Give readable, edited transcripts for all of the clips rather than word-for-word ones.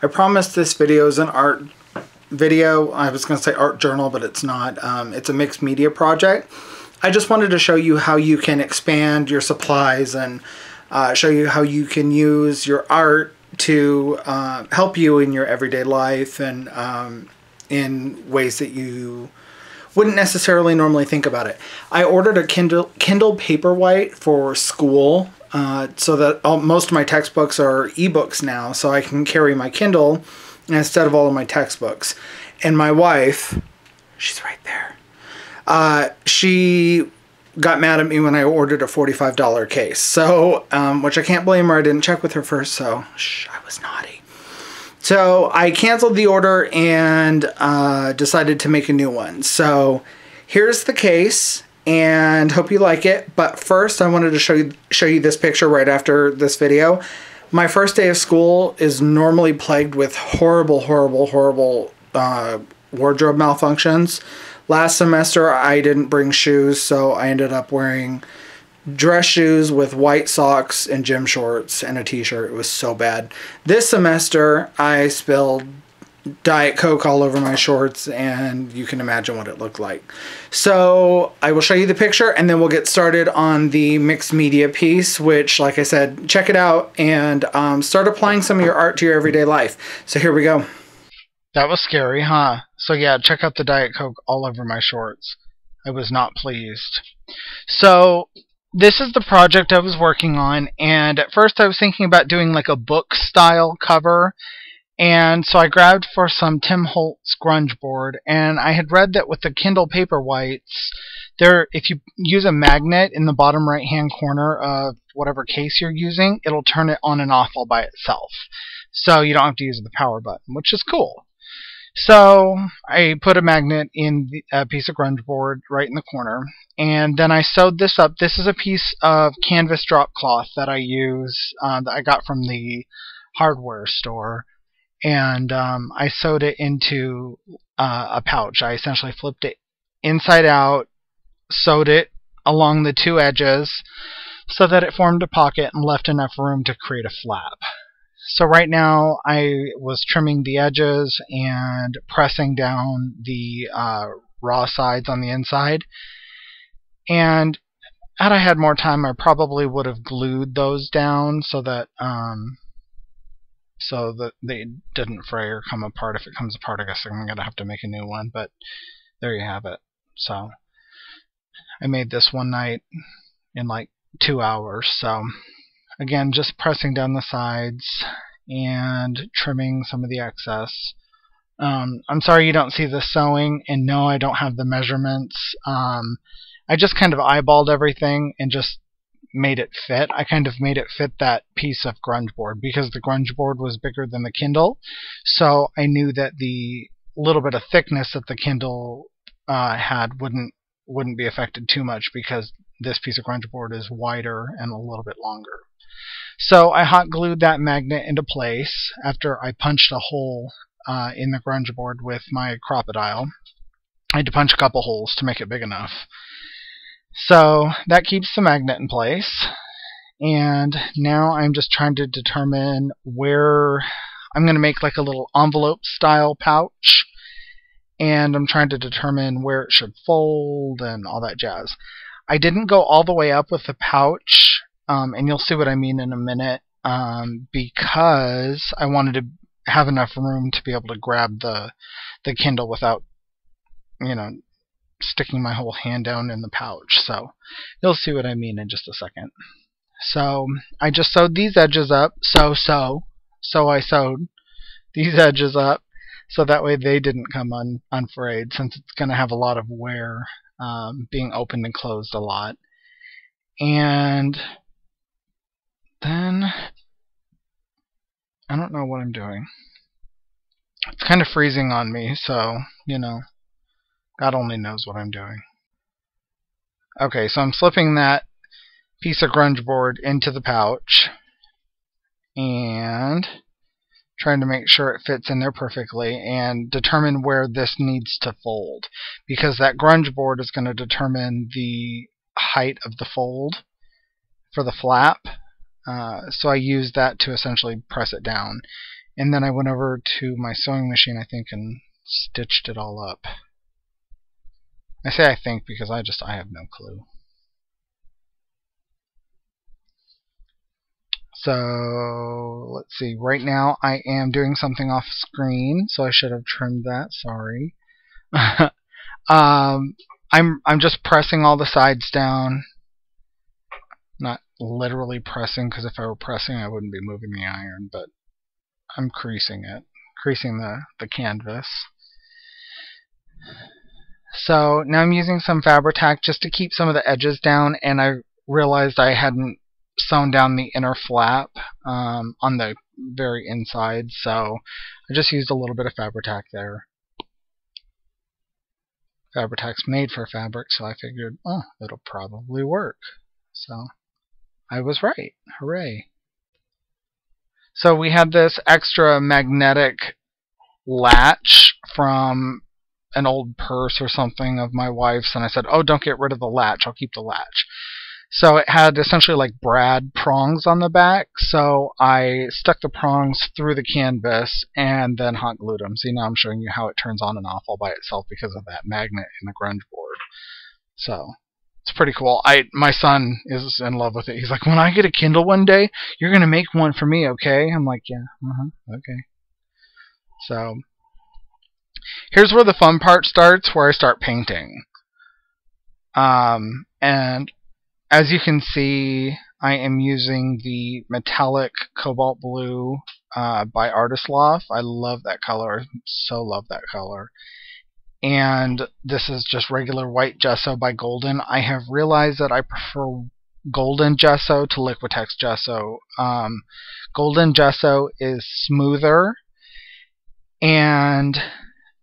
I promised this video is an art video. I was going to say art journal, but it's not. It's a mixed media project. I just wanted to show you how you can expand your supplies and show you how you can use your art to help you in your everyday life and in ways that you wouldn't necessarily normally think about it. I ordered a Kindle Paperwhite for school so that most of my textbooks are ebooks now, so I can carry my Kindle instead of all of my textbooks. And my wife, she's right there, she got mad at me when I ordered a $45 case. So, which I can't blame her. I didn't check with her first, so I was naughty. So I canceled the order and decided to make a new one. So here's the case, and hope you like it. But first, I wanted to show you this picture right after this video. My first day of school is normally plagued with horrible wardrobe malfunctions. Last semester, I didn't bring shoes, so I ended up wearing dress shoes with white socks and gym shorts and a t-shirt. It was so bad. This semester, I spilled Diet Coke all over my shorts, and you can imagine what it looked like. So I will show you the picture, and then we'll get started on the mixed media piece, which, like I said, check it out and start applying some of your art to your everyday life. So here we go. That was scary, huh? So yeah, check out the Diet Coke all over my shorts. I was not pleased. So this is the project I was working on, and at first I was thinking about doing like a book style cover, and so I grabbed for some Tim Holtz grunge board, and I had read that with the Kindle Paperwhites, if you use a magnet in the bottom right hand corner of whatever case you're using, it'll turn it on and off all by itself. So you don't have to use the power button, which is cool. So I put a magnet in a piece of grunge board right in the corner, and then I sewed this up. This is a piece of canvas drop cloth that I use, that I got from the hardware store, and I sewed it into a pouch. I essentially flipped it inside out, sewed it along the two edges so that it formed a pocket and left enough room to create a flap. So right now I was trimming the edges and pressing down the raw sides on the inside. And had I had more time, I probably would have glued those down so that they didn't fray or come apart. If it comes apart, I guess I'm going to have to make a new one. But there you have it. So I made this one night in like 2 hours. So again, just pressing down the sides and trimming some of the excess. I'm sorry you don't see the sewing, and no, I don't have the measurements. I just kind of eyeballed everything and just made it fit. I kind of made it fit that piece of grunge board because the grunge board was bigger than the Kindle, so I knew that the little bit of thickness that the Kindle had wouldn't be affected too much because this piece of grunge board is wider and a little bit longer. So I hot glued that magnet into place after I punched a hole in the grunge board with my crocodile. I had to punch a couple holes to make it big enough. So that keeps the magnet in place. And now I'm just trying to determine where I'm going to make like a little envelope style pouch. And I'm trying to determine where it should fold and all that jazz. I didn't go all the way up with the pouch, and you'll see what I mean in a minute, because I wanted to have enough room to be able to grab the Kindle without, sticking my whole hand down in the pouch. So you'll see what I mean in just a second. So I just sewed these edges up. So I sewed these edges up so that way they didn't come unfrayed, since it's going to have a lot of wear, being opened and closed a lot. And then I don't know what I'm doing. It's kind of freezing on me, so, God only knows what I'm doing. Okay, so I'm slipping that piece of grunge board into the pouch and trying to make sure it fits in there perfectly and determine where this needs to fold, because that grunge board is going to determine the height of the fold for the flap. So I use that to essentially press it down. And then I went over to my sewing machine, I think, and stitched it all up. I say I think because I have no clue. So let's see. Right now I am doing something off screen, so I should have trimmed that. Sorry. I'm just pressing all the sides down. Not literally pressing, because if I were pressing, I wouldn't be moving the iron. But I'm creasing it, creasing the canvas. So now I'm using some Fabri-Tac just to keep some of the edges down, and I realized I hadn't sewn down the inner flap on the very inside, so I just used a little bit of Fabri-Tac there. Fabri-Tac's made for fabric, so I figured, oh, it'll probably work. So I was right. Hooray. So we had this extra magnetic latch from an old purse or something of my wife's, and I said, oh, don't get rid of the latch, I'll keep the latch. So it had essentially like brad prongs on the back, so I stuck the prongs through the canvas and then hot glued them. See, now I'm showing you how it turns on and off all by itself because of that magnet in the grunge board. So it's pretty cool. My son is in love with it. He's like, when I get a Kindle one day, you're going to make one for me, okay? I'm like, yeah, okay. So here's where the fun part starts, where I start painting. And as you can see, I am using the metallic cobalt blue by Artist Loft. I love that color. So love that color. And this is just regular white gesso by Golden. I have realized that I prefer Golden gesso to Liquitex gesso. Golden gesso is smoother, and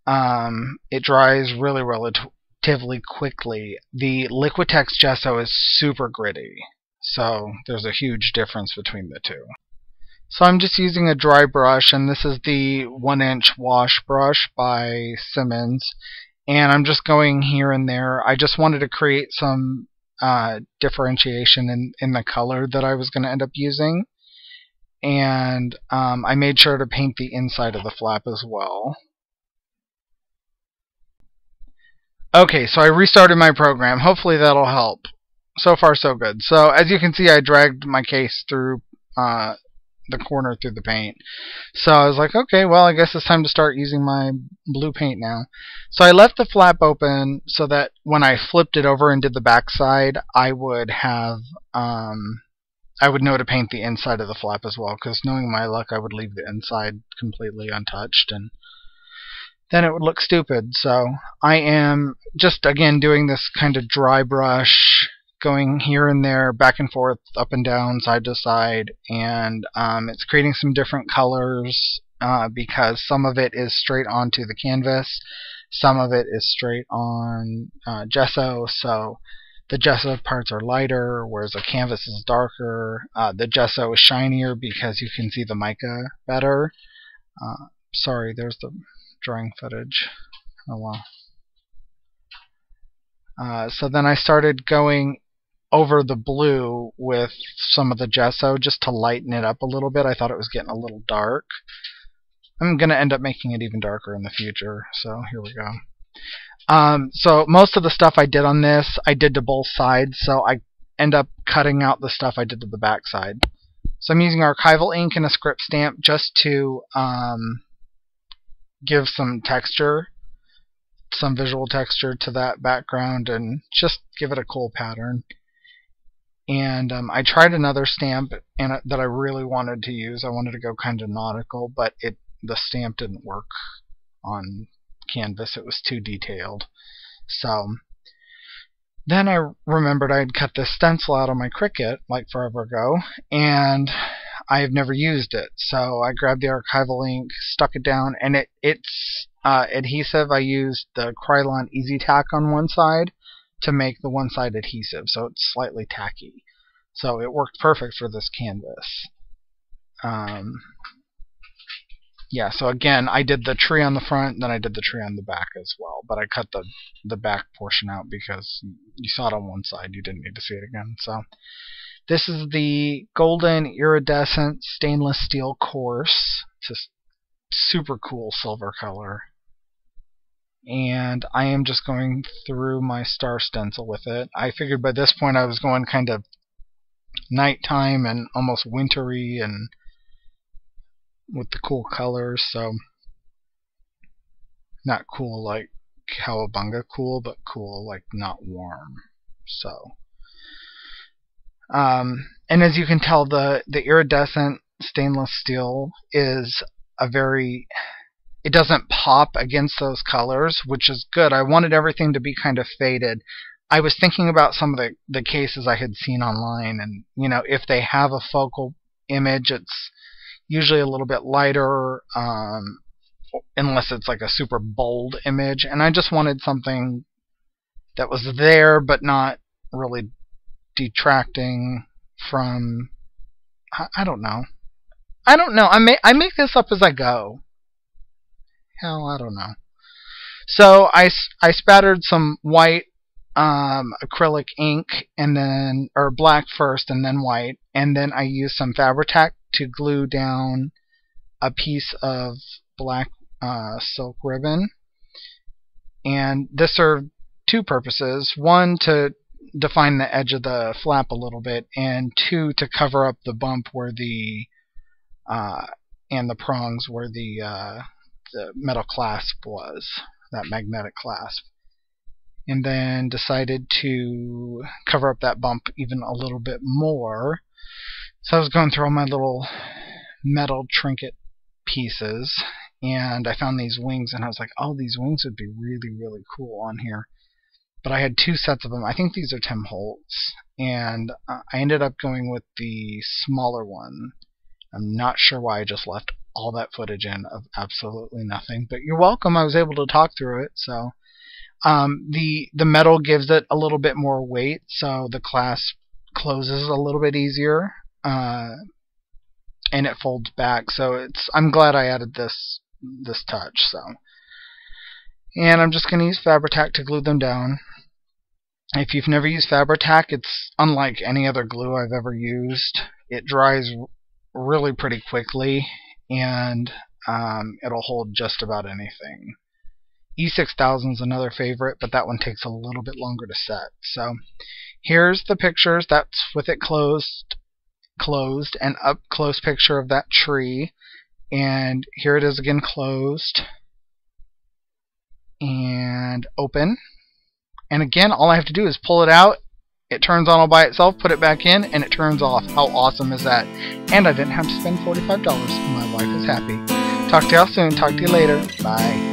it dries really relatively quickly. The Liquitex gesso is super gritty, so there's a huge difference between the two. So I'm just using a dry brush, and this is the 1-inch wash brush by Simmons, and I'm just going here and there. I just wanted to create some differentiation in the color that I was going to end up using, and I made sure to paint the inside of the flap as well. Okay, so I restarted my program. Hopefully that'll help. So far, so good. So as you can see, I dragged my case through the corner through the paint. So I was like, okay, well, I guess it's time to start using my blue paint now. So I left the flap open so that when I flipped it over and did the back side, I would have I would know to paint the inside of the flap as well, because knowing my luck, I would leave the inside completely untouched, and then it would look stupid. So I am just, again, doing this kind of dry brush, going here and there, back and forth, up and down, side to side, and it's creating some different colors because some of it is straight onto the canvas, some of it is straight on gesso, so the gesso parts are lighter, whereas the canvas is darker. The gesso is shinier because you can see the mica better. Sorry, there's the drawing footage. Oh well. So then I started going over the blue with some of the gesso just to lighten it up a little bit. I thought it was getting a little dark. I'm going to end up making it even darker in the future, so here we go. So most of the stuff I did on this, I did to both sides, so I end up cutting out the stuff I did to the back side. So I'm using archival ink and a script stamp just to give some texture, some visual texture to that background, and just give it a cool pattern. And I tried another stamp that I really wanted to use. I wanted to go kind of nautical, but the stamp didn't work on canvas. It was too detailed. So then I remembered I'd cut this stencil out on my Cricut like forever ago, and I have never used it. So I grabbed the archival ink, stuck it down, and it's adhesive. I used the Krylon Easy Tack on one side to make the one side adhesive, so it's slightly tacky. So it worked perfect for this canvas. Yeah, so again, I did the tree on the front, then I did the tree on the back as well. But I cut the back portion out because you saw it on one side, you didn't need to see it again. So this is the Golden Iridescent Stainless Steel Course. It's just super cool silver color. And I am just going through my star stencil with it. I figured by this point I was going kind of nighttime and almost wintry and with the cool colors, so not cool like Cowabunga cool, but cool like not warm. So and as you can tell, the iridescent stainless steel is it doesn't pop against those colors, which is good. I wanted everything to be kind of faded. I was thinking about some of the cases I had seen online, and if they have a focal image, it's usually a little bit lighter, unless it's like a super bold image. And I just wanted something that was there but not really detracting from. I don't know. I make this up as I go. Hell, I don't know. So I spattered some white acrylic ink, and then, or black first and then white, and then I used some Fabri-Tac to glue down a piece of black silk ribbon. And this served two purposes: one, to define the edge of the flap a little bit, and two, to cover up the bump where and the prongs where the metal clasp was, that magnetic clasp. And then decided to cover up that bump even a little bit more. So I was going through all my little metal trinket pieces, and I found these wings, and I was like, oh, these wings would be really, really cool on here. But I had two sets of them. I think these are Tim Holtz, and I ended up going with the smaller one. I'm not sure why I just left all that footage in of absolutely nothing, but you're welcome. I was able to talk through it. So the metal gives it a little bit more weight, so the clasp closes a little bit easier, and it folds back. So I'm glad I added this touch. So, and I'm just going to use Fabri-Tac to glue them down. If you've never used Fabri-Tac, it's unlike any other glue I've ever used. It dries really pretty quickly, and it'll hold just about anything. E6000 is another favorite, but that one takes a little bit longer to set. So here's the pictures. That's with it closed, and up close picture of that tree. And here it is again, closed and open. And again, all I have to do is pull it out. It turns on all by itself, put it back in, and it turns off. How awesome is that? And I didn't have to spend $45. My wife is happy. Talk to y'all soon. Talk to you later. Bye.